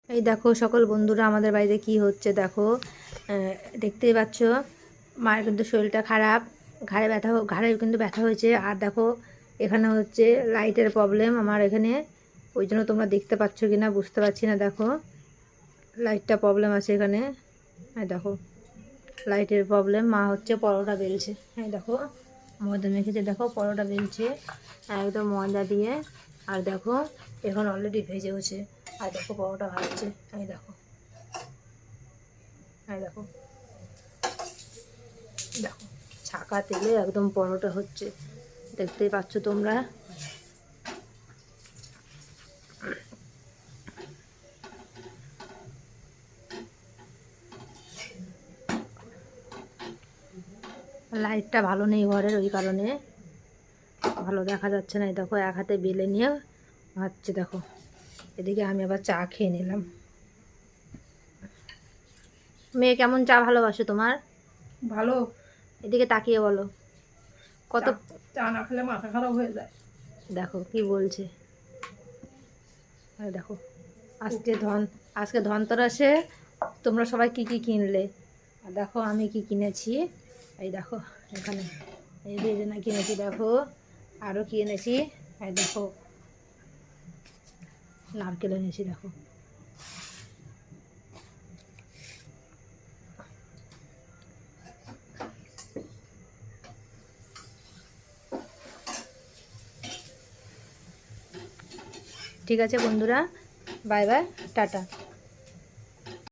এই দেখো সকল বন্ধুরা, আমাদের বাড়িতে কি হচ্ছে দেখো। দেখতেই পাচ্ছ, মায়ের কিন্তু শরীরটা খারাপ, ঘাড়ে কিন্তু ব্যথা হয়েছে। আর দেখো এখানে হচ্ছে লাইটের প্রবলেম আমার এখানে, ওই জন্য তোমরা দেখতে পাচ্ছ কি না বুঝতে পারছি না। দেখো লাইটটা প্রবলেম আছে এখানে। হ্যাঁ দেখো লাইটের প্রবলেম। মা হচ্ছে পরোটা বেলছে। হ্যাঁ দেখো ময়দা মেখেছে, দেখো পরোটা বেলছে একদম ময়দা দিয়ে। আর দেখো এখন অলরেডি ভেজে হচ্ছে। আর দেখো পরোটা ভাজছে। এই দেখো, এই দেখো, দেখো ছাকা তেলে একদম পরোটা হচ্ছে, দেখতেই পাচ্ছ তোমরা। লাইটটা ভালো নেই ঘরের, ওই কারণে ভালো দেখা যাচ্ছে না। এই দেখো এক হাতে বেলে নিয়ে ভাজছে দেখো। এদিকে আমি আবার চা খেয়ে নিলাম। মেয়ে কেমন চা ভালোবাসে তোমার? ভালো। এদিকে তাকিয়ে বলো। কত চা না খেলে মাথা খারাপ হয়ে যায়। দেখো কি বলছে। আর দেখো আজকে ধনতেরাসে তোমরা সবাই কি কি কিনলে। আর দেখো আমি কি কিনেছি। এই দেখো এখানে এই বেদানা কিনেছি, দেখো আরও কি এনেছি। এই দেখো নারকেল এনেছি, দেখো। ঠিক আছে বন্ধুরা, বাই বাই, টাটা।